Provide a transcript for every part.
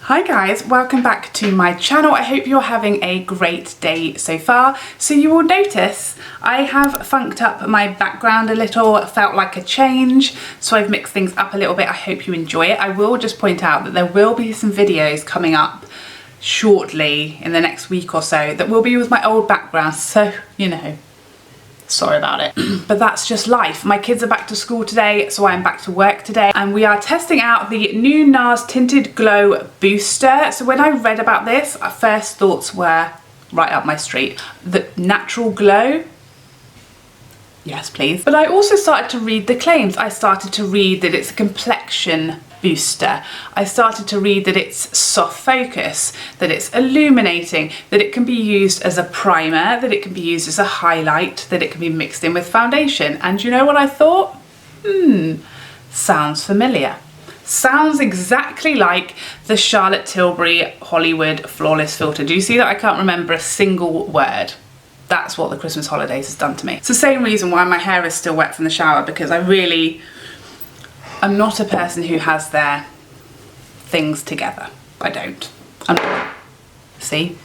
Hi guys, welcome back to my channel. I hope you're having a great day so far. So you will notice I have funked up my background a little, it felt like a change, so I've mixed things up a little bit. I hope you enjoy it. I will just point out that there will be some videos coming up shortly in the next week or so that will be with my old background, so you know, sorry about it. But that's just life. My kids are back to school today, so I'm back to work today, and we are testing out the new Nars Tinted Glow Booster. So when I read about this, our first thoughts were right up my street. The natural glow, yes please. But I also started to read the claims. I started to read that it's a complexion booster. I started to read that it's soft focus, that it's illuminating, that it can be used as a primer, that it can be used as a highlight, that it can be mixed in with foundation. And you know what I thought? Sounds familiar. Sounds exactly like the Charlotte Tilbury Hollywood Flawless Filter. Do you see that? I can't remember a single word. That's what the Christmas holidays has done to me. It's the same reason why my hair is still wet from the shower, because I'm not a person who has their things together. I don't. See?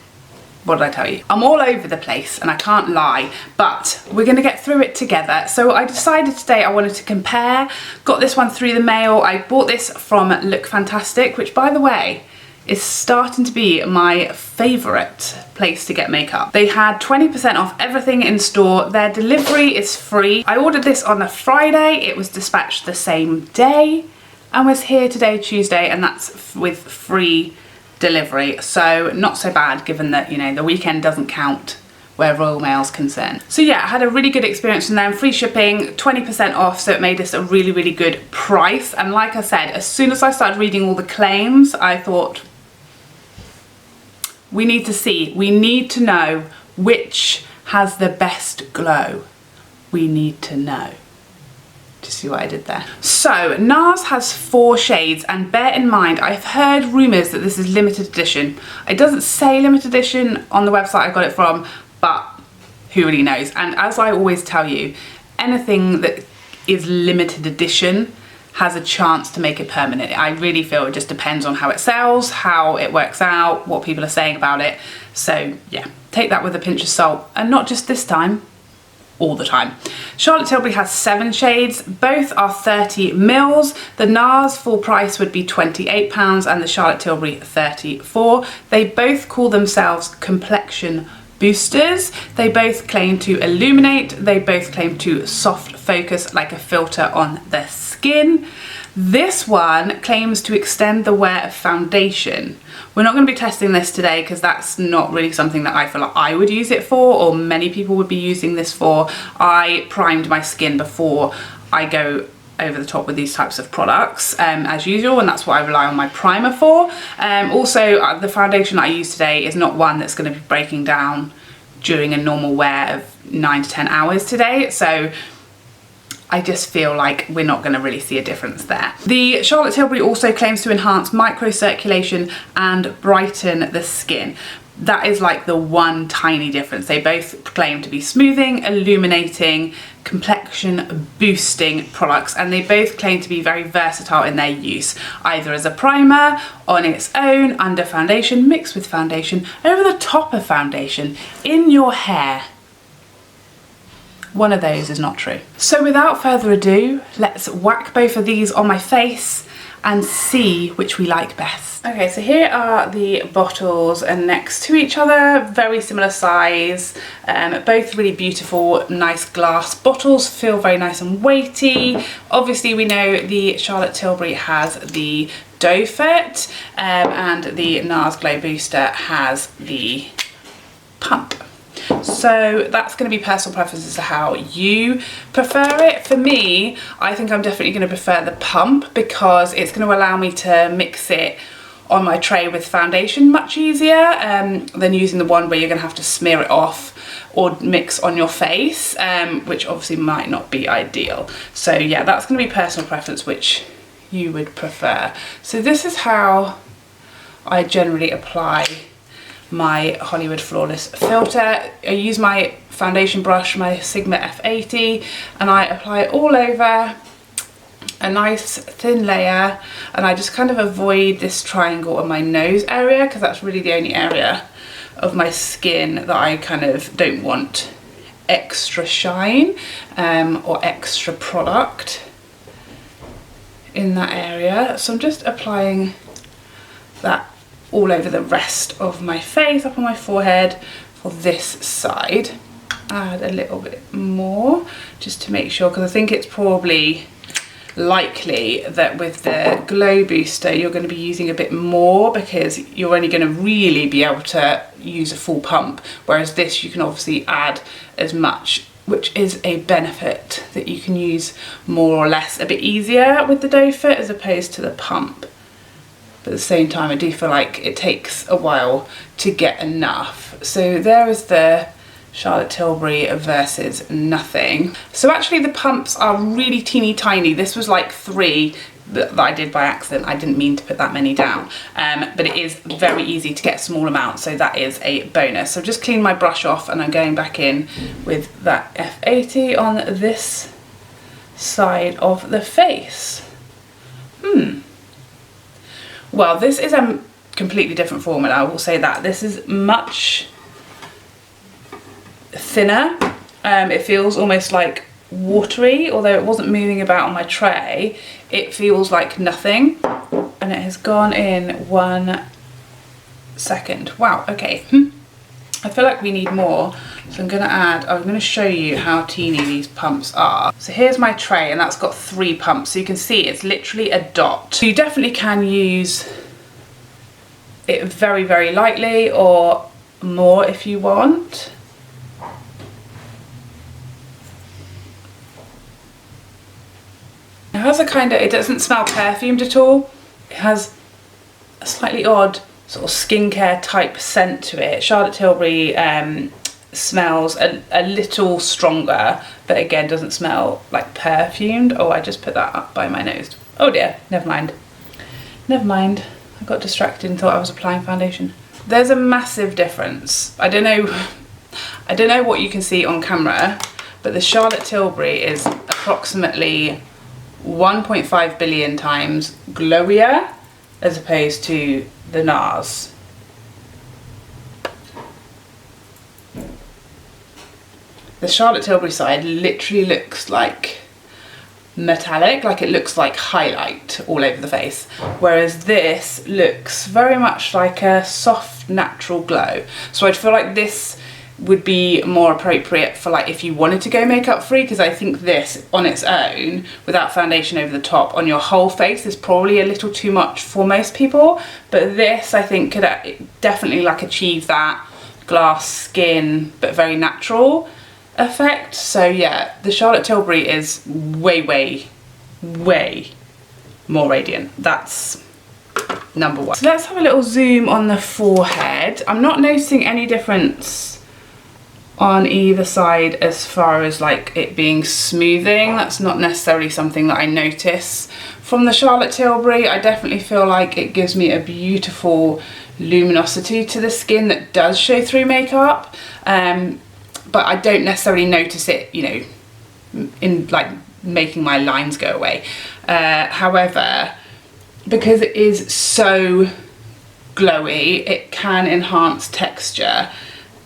What did I tell you? I'm all over the place and I can't lie, but we're gonna get through it together. So I decided today I wanted to compare. Got this one through the mail. I bought this from Look Fantastic, which by the way, is starting to be my favourite place to get makeup. They had 20% off everything in store. Their delivery is free. I ordered this on a Friday. It was dispatched the same day and was here today, Tuesday, and that's with free delivery. So not so bad, given that, you know, the weekend doesn't count where Royal Mail's concerned. So yeah, I had a really good experience from them. Free shipping, 20% off, so it made this a really, really good price. And like I said, as soon as I started reading all the claims, I thought, we need to see, we need to know which has the best glow. We need to know. Do you see what I did there? So Nars has 4 shades, and bear in mind, I've heard rumours that this is limited edition. It doesn't say limited edition on the website I got it from, but who really knows? And as I always tell you, anything that is limited edition has a chance to make it permanent. I really feel it just depends on how it sells, how it works out, what people are saying about it. So yeah, take that with a pinch of salt, and not just this time, all the time. Charlotte Tilbury has 7 shades, both are 30 mils. The Nars full price would be £28 and the Charlotte Tilbury 34. They both call themselves complexion boosters. They both claim to illuminate. They both claim to soft focus like a filter on the skin. This one claims to extend the wear of foundation. We're not going to be testing this today because that's not really something that I feel like I would use it for, or many people would be using this for. I primed my skin before I go over the top with these types of products as usual, and that's what I rely on my primer for. Also, the foundation I use today is not one that's going to be breaking down during a normal wear of 9 to 10 hours today, so I just feel like we're not going to really see a difference there. The Charlotte Tilbury also claims to enhance microcirculation and brighten the skin. That is like the one tiny difference. They both claim to be smoothing, illuminating, complexion boosting products, and they both claim to be very versatile in their use, either as a primer, on its own, under foundation, mixed with foundation, over the top of foundation, in your hair. One of those is not true. So without further ado, let's whack both of these on my face and see which we like best. Okay, so here are the bottles next to each other, very similar size, both really beautiful, nice glass bottles, feel very nice and weighty. Obviously we know the Charlotte Tilbury has the doe foot, and the Nars Glow Booster has the pump. So that's going to be personal preference as to how you prefer it. For me, I think I'm definitely going to prefer the pump because it's going to allow me to mix it on my tray with foundation much easier than using the one where you're going to have to smear it off or mix on your face, which obviously might not be ideal. So yeah, that's going to be personal preference, which you would prefer. So this is how I generally apply my Hollywood Flawless filter. I use my foundation brush, my Sigma F80, and I apply it all over a nice thin layer, and I just kind of avoid this triangle on my nose area because that's really the only area of my skin that I kind of don't want extra shine or extra product in that area. So I'm just applying that all over the rest of my face, up on my forehead for this side. Add a little bit more just to make sure, because I think it's probably likely that with the glow booster you're going to be using a bit more because you're only going to really be able to use a full pump, whereas this you can obviously add as much, which is a benefit, that you can use more or less a bit easier with the doe foot as opposed to the pump. But at the same time I do feel like it takes a while to get enough. So there is the Charlotte Tilbury versus nothing. So actually the pumps are really teeny tiny. This was like 3 that I did by accident. I didn't mean to put that many down, but it is very easy to get small amounts, so that is a bonus. So just clean my brush off and I'm going back in with that F80 on this side of the face. Well, this is a completely different formula, I will say that. This is much thinner. It feels almost like watery, although it wasn't moving about on my tray. It feels like nothing, and it has gone in 1 second. Wow, okay. I feel like we need more, so I'm going to show you how teeny these pumps are. So here's my tray, and that's got 3 pumps, so you can see it's literally a dot. So you definitely can use it very, very lightly or more if you want. It has a kind of, it doesn't smell perfumed at all. It has a slightly odd sort of skincare type scent to it. Charlotte Tilbury smells a little stronger, but again doesn't smell like perfumed. Oh, I just put that up by my nose. Oh dear, never mind. Never mind. I got distracted and thought I was applying foundation. There's a massive difference. I don't know what you can see on camera, but the Charlotte Tilbury is approximately 1.5 billion times glowier as opposed to the Nars. The Charlotte Tilbury side literally looks like metallic, like it looks like highlight all over the face, whereas this looks very much like a soft natural glow. So I'd feel like this would be more appropriate for like if you wanted to go makeup free, because I think this on its own without foundation over the top on your whole face is probably a little too much for most people, but this I think could definitely like achieve that glass skin but very natural effect. So yeah, the Charlotte Tilbury is way more radiant. That's number 1. So let's have a little zoom on the forehead. I'm not noticing any difference on either side as far as like it being smoothing. That's not necessarily something that I notice from the Charlotte Tilbury. I definitely feel like it gives me a beautiful luminosity to the skin that does show through makeup, but I don't necessarily notice it, you know, in like making my lines go away. However, because it is so glowy, it can enhance texture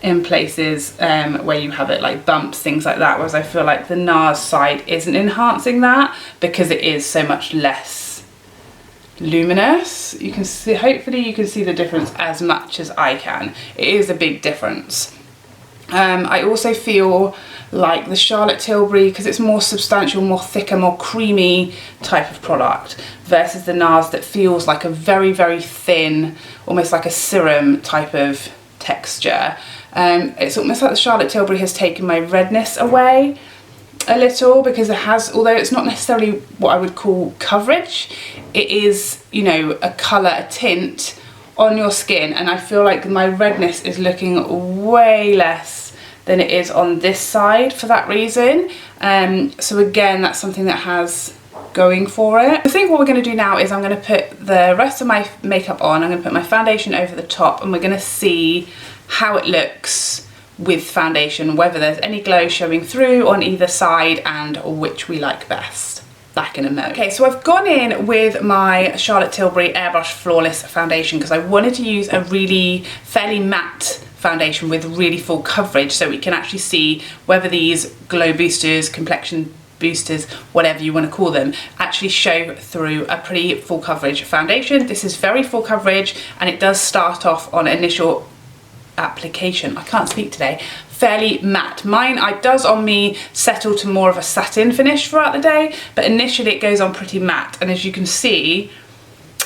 in places where you have it like bumps, things like that, whereas I feel like the Nars side isn't enhancing that because it is so much less luminous. You can see, hopefully you can see the difference as much as I can. It is a big difference. I also feel like the Charlotte Tilbury, because it's more substantial, more thicker, more creamy type of product, versus the Nars that feels like a very thin, almost like a serum type of texture. It's almost like the Charlotte Tilbury has taken my redness away a little, because it has, although it's not necessarily what I would call coverage, it is, you know, a colour, a tint on your skin, and I feel like my redness is looking way less than it is on this side for that reason. So again, that's something that has going for it. I think what we're going to do now is I'm going to put the rest of my makeup on. I'm going to put my foundation over the top, and we're going to see how it looks with foundation, whether there's any glow showing through on either side and which we like best. back in a mo. Okay, so I've gone in with my Charlotte Tilbury Airbrush Flawless foundation because I wanted to use a really fairly matte foundation with really full coverage so we can actually see whether these glow boosters, complexion boosters, whatever you want to call them, actually show through a pretty full coverage foundation. This is very full coverage and it does start off on initial application, I can't speak today, fairly matte. Mine, it does on me settle to more of a satin finish throughout the day, but initially it goes on pretty matte, and as you can see,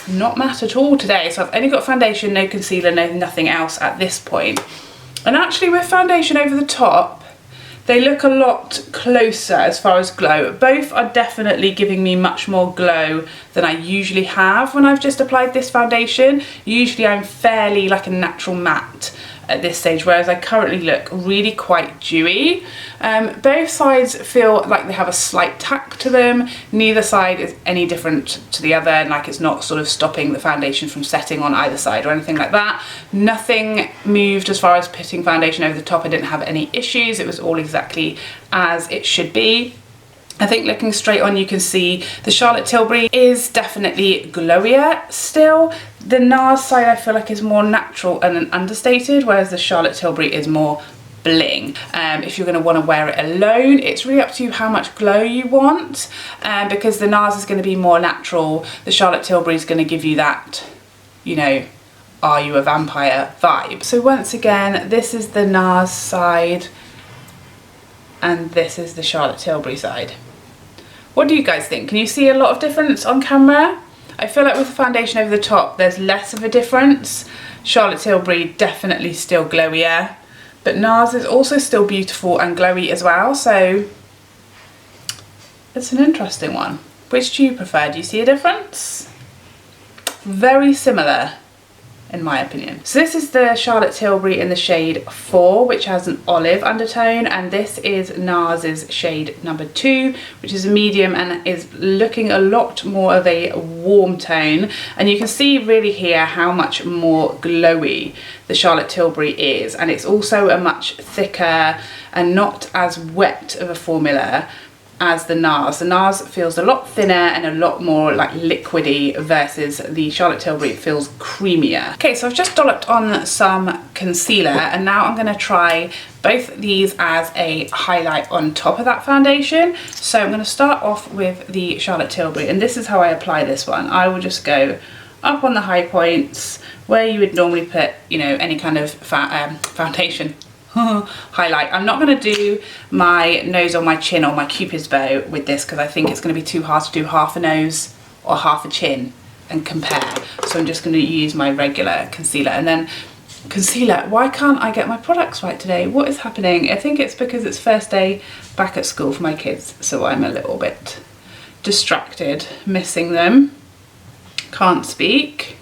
not matte at all today. So I've only got foundation, no concealer, nothing else at this point. And actually with foundation over the top, they look a lot closer as far as glow. Both are definitely giving me much more glow than I usually have when I've just applied this foundation. Usually I'm fairly like a natural matte at this stage, whereas I currently look really quite dewy. Both sides feel like they have a slight tack to them. Neither side is any different to the other, and like it's not sort of stopping the foundation from setting on either side or anything like that. Nothing moved as far as putting foundation over the top. I didn't have any issues. It was all exactly as it should be. I think looking straight on, you can see the Charlotte Tilbury is definitely glowier still. The Nars side I feel like is more natural and understated, whereas the Charlotte Tilbury is more bling. If you're going to want to wear it alone, it's really up to you how much glow you want, because the Nars is going to be more natural. The Charlotte Tilbury is going to give you that, you know, are you a vampire vibe. So once again, this is the Nars side and this is the Charlotte Tilbury side. What do you guys think? Can you see a lot of difference on camera? I feel like with the foundation over the top, there's less of a difference. Charlotte Tilbury definitely still glowier, but Nars is also still beautiful and glowy as well, so it's an interesting one. Which do you prefer? Do you see a difference? Very similar, in my opinion. So this is the Charlotte Tilbury in the shade 4, which has an olive undertone, and this is Nars's shade number 2, which is a medium and is looking a lot more of a warm tone. And you can see really here how much more glowy the Charlotte Tilbury is, and it's also a much thicker and not as wet of a formula as the Nars. The Nars feels a lot thinner and a lot more like liquidy versus the Charlotte Tilbury feels creamier. Okay, so I've just dolloped on some concealer and now I'm going to try both these as a highlight on top of that foundation. So I'm going to start off with the Charlotte Tilbury, and this is how I apply this one. I will just go up on the high points where you would normally put, you know, any kind of foundation highlight. I'm not going to do my nose or my chin or my cupid's bow with this because I think it's going to be too hard to do half a nose or half a chin and compare. So I'm just going to use my regular concealer. And then concealer, why can't I get my products right today? What is happening? I think it's because it's first day back at school for my kids, so I'm a little bit distracted, missing them, can't speak.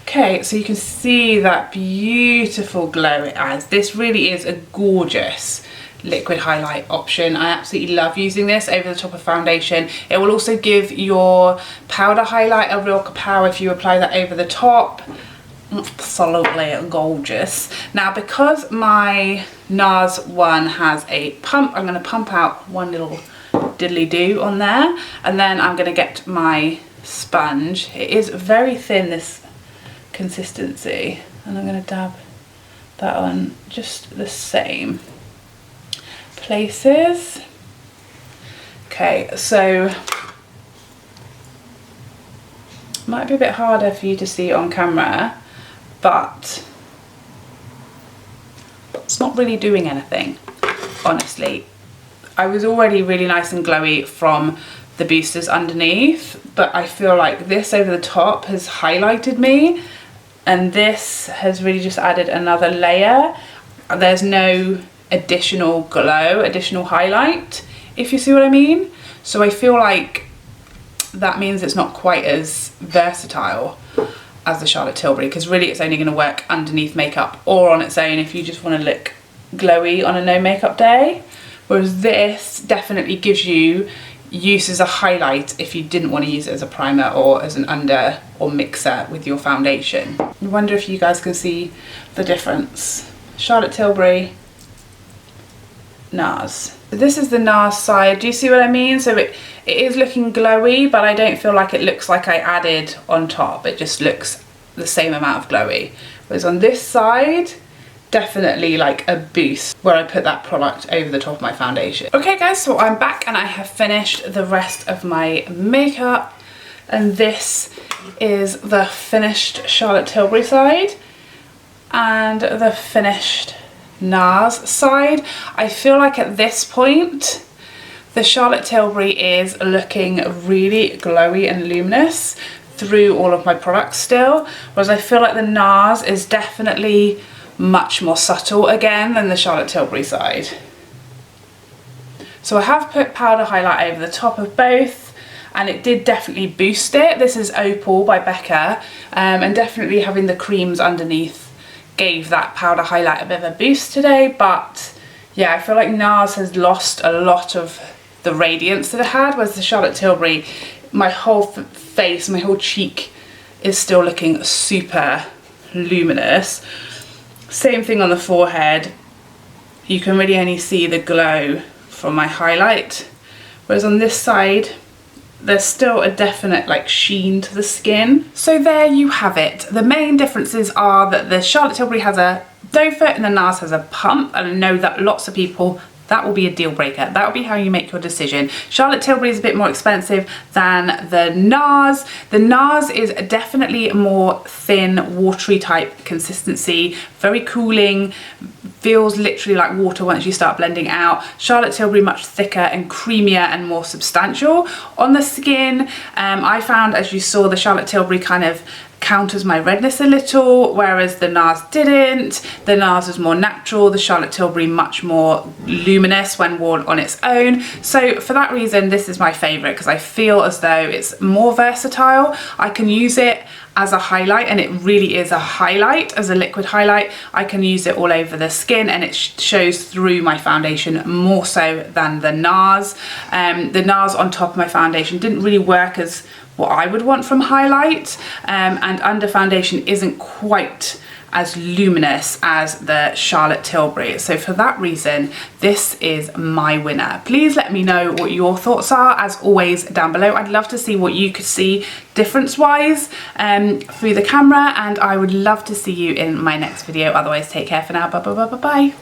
Okay, so you can see that beautiful glow it adds. This really is a gorgeous liquid highlight option. I absolutely love using this over the top of foundation. It will also give your powder highlight a real power if you apply that over the top. Absolutely gorgeous. Now, because my Nars one has a pump, I'm going to pump out one little diddly do on there, and then I'm going to get my sponge. It is very thin, this consistency, and I'm going to dab that on just the same places. Okay, so might be a bit harder for you to see on camera, but it's not really doing anything, honestly. I was already really nice and glowy from the boosters underneath, but I feel like this over the top has highlighted me, and this has really just added another layer. There's no additional glow, additional highlight, if you see what I mean. So I feel like that means it's not quite as versatile as the Charlotte Tilbury, because really it's only going to work underneath makeup or on its own if you just want to look glowy on a no makeup day. Whereas this definitely gives you use as a highlight if you didn't want to use it as a primer or as an under or mixer with your foundation. I wonder if you guys can see the difference. Charlotte Tilbury, Nars. This is the Nars side. Do you see what I mean? So it is looking glowy, but I don't feel like it looks like I added on top. It just looks the same amount of glowy. Whereas on this side, definitely like a boost where I put that product over the top of my foundation. Okay guys, so I'm back and I have finished the rest of my makeup. And this is the finished Charlotte Tilbury side and the finished Nars side. I feel like at this point the Charlotte Tilbury is looking really glowy and luminous through all of my products still, whereas I feel like the Nars is definitely much more subtle again than the Charlotte Tilbury side. So I have put powder highlight over the top of both, and it did definitely boost it. This is Opal by Becca, and definitely having the creams underneath gave that powder highlight a bit of a boost today. But yeah, I feel like Nars has lost a lot of the radiance that it had, whereas the Charlotte Tilbury, my whole face, my whole cheek is still looking super luminous. Same thing on the forehead. You can really only see the glow from my highlight, whereas on this side there's still a definite like sheen to the skin. So there you have it. The main differences are that the Charlotte Tilbury has a doe foot and the Nars has a pump, and I know that lots of people, that will be a deal breaker. That will be how you make your decision. Charlotte Tilbury is a bit more expensive than the Nars. The Nars is definitely more thin, watery type consistency, very cooling, feels literally like water once you start blending out. Charlotte Tilbury much thicker and creamier and more substantial. On the skin, I found, as you saw, the Charlotte Tilbury kind of counters my redness a little, whereas the Nars didn't. The Nars was more natural, the Charlotte Tilbury much more luminous when worn on its own. So for that reason, this is my favourite, because I feel as though it's more versatile. I can use it as a highlight, and it really is a highlight, as a liquid highlight. I can use it all over the skin and it shows through my foundation more so than the Nars. The Nars on top of my foundation didn't really work as what I would want from highlight, and under foundation isn't quite as luminous as the Charlotte Tilbury. So for that reason, this is my winner. Please let me know what your thoughts are, as always, down below. I'd love to see what you could see difference-wise through the camera, and I would love to see you in my next video. Otherwise, take care for now. Bye bye bye bye bye.